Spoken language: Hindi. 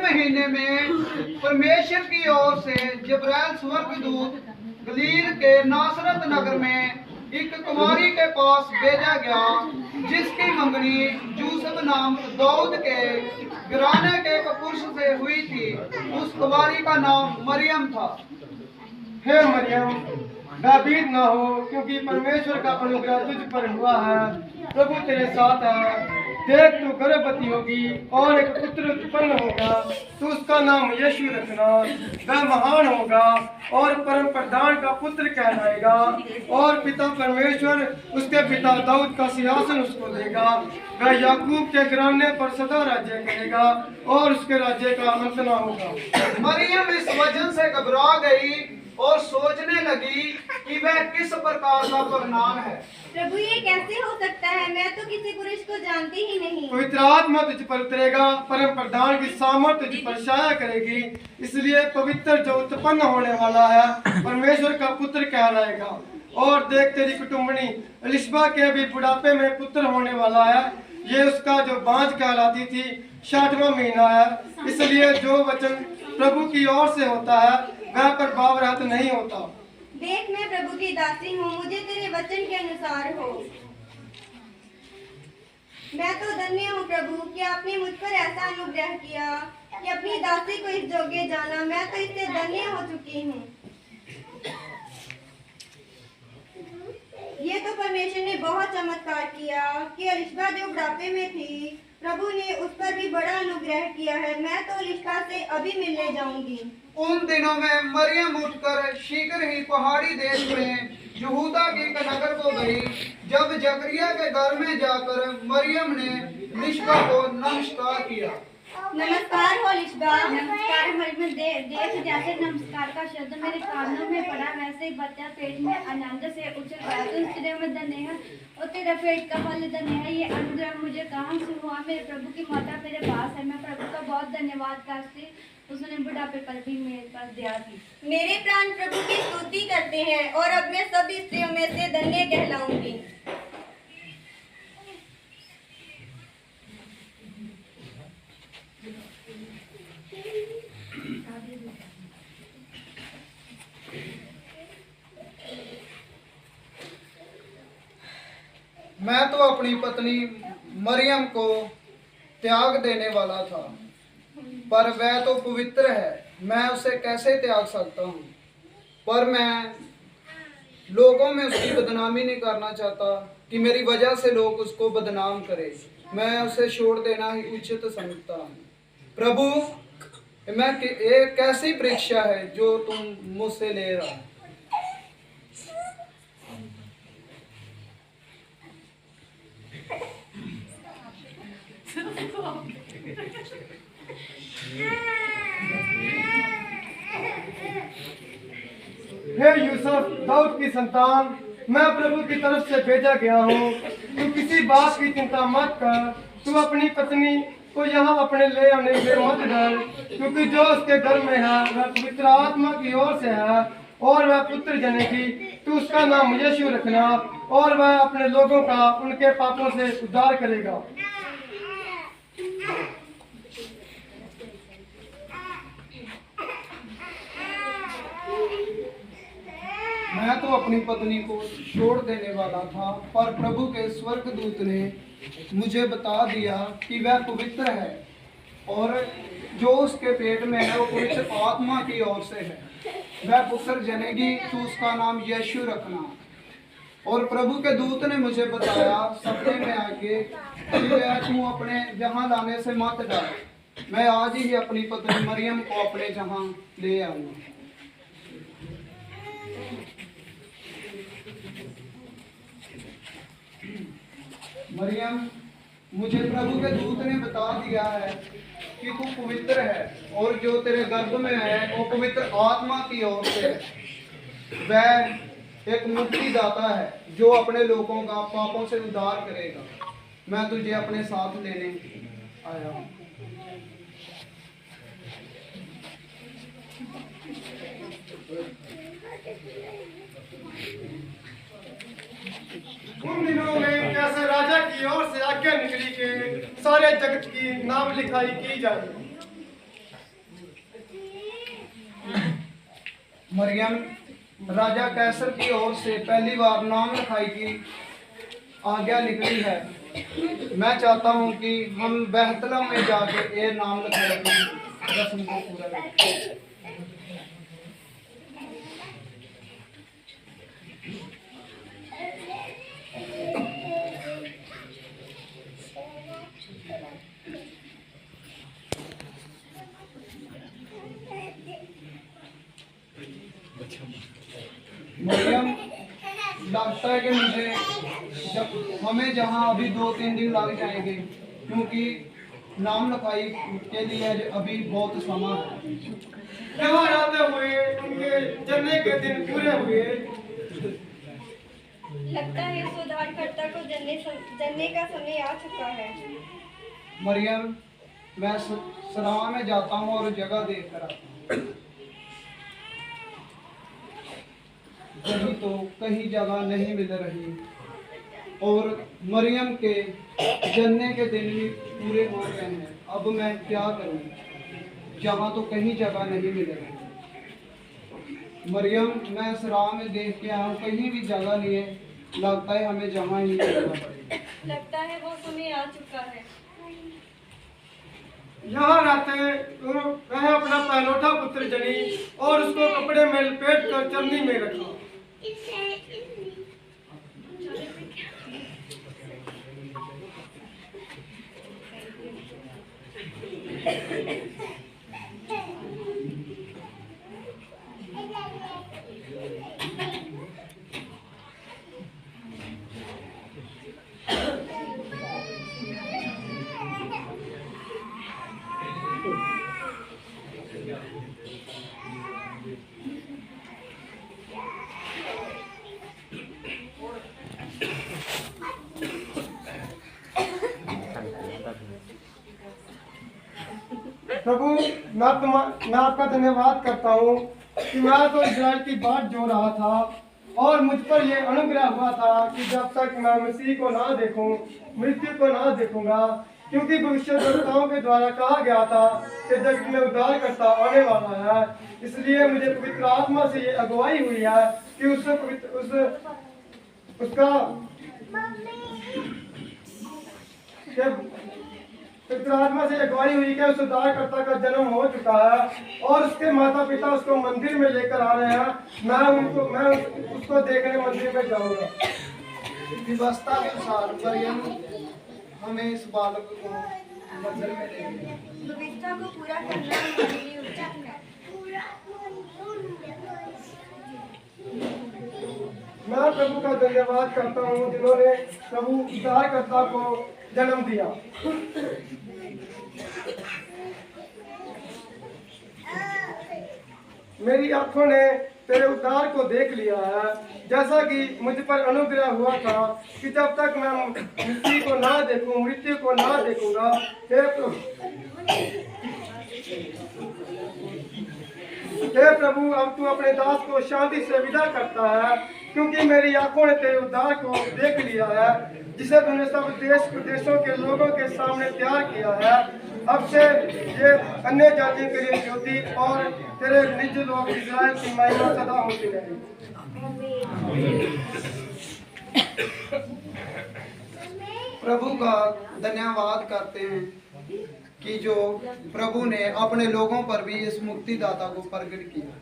महीने में परमेश्वर की ओर से जिब्राइल स्वर्गदूत गलील के नासरत नगर में एक कुमारी के पास भेजा गया, जिसकी मंगनी यूसुफ नाम दाऊद के घराने के एक पुरुष से हुई थी। उस कुमारी का नाम मरियम था। हे मरियम, भयभीत न हो, क्योंकि परमेश्वर का अनुग्रह तुझ पर हुआ है। प्रभु तेरे साथ है। देख, तू गर्भवती होगी और एक पुत्र उत्पन्न होगा। तू उसका नाम यीशु रखना। वह महान होगा और परम प्रधान का पुत्र कहलाएगा। और पिता परमेश्वर उसके पिता दाऊद का सिंहासन उसको देगा। वह याकूब के घराने पर सदा राज्य करेगा और उसके राज्य का अंत न होगा। मरियम इस वजह से घबरा गई और सोचने लगी कि वह किस प्रकार का परिणाम है। प्रभु, ये कैसे हो सकता है? मैं तो किसी पुरुष को जानती ही नहीं। पवित्र आत्मा तुझ पर उतरेगा, परम प्रधान की सामर्थ तुझ पर छाया करेगी। इसलिए पवित्र जो उत्पन्न होने वाला है परमेश्वर का पुत्र कहलाएगा। और देख, तेरी कुटुंबनी एलिशबा के भी बुढ़ापे में पुत्र होने वाला है। ये उसका जो बांझ कहलाती थी 60वां महीना है। इसलिए जो वचन प्रभु की ओर से होता है वह पर बावरहत नहीं होता। देख, मैं प्रभु की दासी हूँ, मुझे तेरे वचन के अनुसार हो। मैं तो धन्य हूँ प्रभु कि आपने मुझ पर ऐसा अनुग्रह किया कि अपनी दासी को इस योग्य जाना। मैं तो इससे धन्य हो चुकी हूँ। ये तो परमेश्वर ने बहुत चमत्कार किया कि एलिशबा जो बुढ़ापे में थी, प्रभु ने उस पर भी बड़ा अनुग्रह किया है। मैं तो एलिशबा से अभी मिलने जाऊंगी। उन दिनों में मरियम उठकर शीघ्र ही पहाड़ी देश में यहूदा के एक नगर को गई। जब जकरिया के घर में जाकर मरियम ने एलिशबा को नमस्कार किया। नमस्कार हो एलिशबा। नमस्कार मरियम। देख, जैसे नमस्कार का शब्द मेरे कानों में पड़ा, वैसे ही बच्चा पेट में आनंद से उछल पड़ा। तो तेरे में धन्य है और तेरा पेट का फल धन्य है। ये अनुग्रह मुझे कहाँ से हुआ? मेरे प्रभु की माता मेरे पास है। मैं प्रभु का बहुत धन्यवाद करती, उसने बुढ़ापे पर भी मेरे पास दिया थी। मेरे प्राण प्रभु की स्तुति करते हैं और अब मैं सभी स्त्रियों में से धन्य कहलाऊंगी। मैं तो अपनी पत्नी मरियम को त्याग देने वाला था, पर वह तो पवित्र है, मैं उसे कैसे त्याग सकता हूँ? पर मैं लोगों में उसकी बदनामी नहीं करना चाहता कि मेरी वजह से लोग उसको बदनाम करें। मैं उसे छोड़ देना ही उचित समझता हूँ। प्रभु, ये कैसी परीक्षा है जो तुम मुझसे ले रहा हो? हे यूसुफ, दाऊद की संतान, मैं प्रभु की तरफ से भेजा गया हूँ। तू किसी बात की चिंता मत कर। तू अपनी पत्नी को यहाँ अपने ले आने में मत डर, क्योंकि जो उसके घर में है वह पवित्र आत्मा की ओर से है और वह पुत्र जनेगी। तू उसका नाम यीशु रखना और वह अपने लोगों का उनके पापों से उद्धार करेगा। मैं तो अपनी पत्नी को छोड़ देने वाला था, पर प्रभु के स्वर्गदूत ने मुझे बता दिया कि वह पवित्र है और जो उसके पेट में है वो पवित्र आत्मा की ओर से है। वह पुत्र जनेगी, तो उसका नाम यीशु रखना। और प्रभु के दूत ने मुझे बताया सपने में आके कि तू अपने जहाँ लाने से मत डर, मैं आज ही अपनी पत्नी मरियम को अपने जहाँ ले आऊंगा। मरियम, मुझे प्रभु के दूत ने बता दिया है कि तू पवित्र है और जो तेरे गर्भ में है वो पवित्र आत्मा की ओर से है। वह एक मुक्तिदाता है जो अपने लोगों का पापों से उद्धार करेगा। मैं तुझे अपने साथ लेने आया हूँ। उन दिनों में कैसे राजा की ओर से आज्ञा निकली के सारे जगत की नाम लिखाई की जाए। मरियम राजा कैसर की ओर से पहली बार नाम लिखाई की आज्ञा निकली है। मैं चाहता हूँ कि हम बैतलहम में जाके ये नाम लिखाई की रस्म को पूरा करें। मरियम लगता है कि हमें जहाँ अभी 2-3 दिन लग जाएंगे, क्योंकि नाम लिखाई के लिए अभी बहुत समय है। यहाँ आते हुए उनके जन्ने के दिन पूरे हुए। लगता है उस उद्धारकर्ता को जन्ने का समय आ चुका है। मरियम मैं सराह में जाता हूँ और जगह देख कर आता हूँ। कहीं तो कहीं जगह नहीं मिल रही और मरियम के जन्ने के दिन भी पूरे हो गए हैं। अब मैं क्या करूं? जगह तो कहीं जगह नहीं मिल रही। मरियम मैं इस राह में देख के आया हूँ, कहीं भी जगह नहीं है। लगता है हमें जहाँ ही जाना पड़ेगा। लगता है वो समय आ चुका है। यहाँ रहते वह अपना पहलौठा पुत्र जनी और उसको कपड़े में लपेट कर चरनी में रखा। प्रभु मैं आपका धन्यवाद करता हूँ कि मैं तो इस्राएल की बाट जो रहा था और मुझ पर यह अनुग्रह हुआ था कि जब तक मैं मसीह को ना देखूं, मृत्यु को ना देखूंगा, क्योंकि भविष्यद्वक्ताओं के द्वारा कहा गया था कि जगत में उद्धारकर्ता आने वाला है। इसलिए मुझे पवित्र आत्मा से ये अगुवाई हुई है कि पवित्र आत्मा से अगुवाई हुई कि उस उद्धारकर्ता का जन्म हो चुका है और उसके माता पिता उसको मंदिर में लेकर आ रहे हैं। मैं उसको देखने मंदिर में जाऊंगा। व्यवस्था के अनुसार मरियम हमें इस बालक को मंदिर में लेंगे। व्यवस्था को पूरा करना हमारे लिए उचित है। मैं प्रभु का धन्यवाद करता हूँ जिन्होंने प्रभु उद्धारकर्ता को जन्म दिया। मेरी आंखों ने तेरे उद्धार को देख लिया है, जैसा कि मुझ पर अनुग्रह हुआ था कि जब तक मैं मृत्यु को ना देखूं, मृत्यु को ना देखूंगा। हे प्रभु अब तू अपने दास को शांति से विदा करता है, क्योंकि मेरी आंखों ने तेरे उद्धार को देख लिया है जिसे तूने सब देश प्रदेशों के लोगों के सामने तैयार किया है। अब से ये अन्य जातियों के लिए ज्योति और तेरे निज लोग इस्राएल की महिमा सदा होती रहे। प्रभु का धन्यवाद करते हैं कि जो प्रभु ने अपने लोगों पर भी इस मुक्तिदाता को प्रकट किया।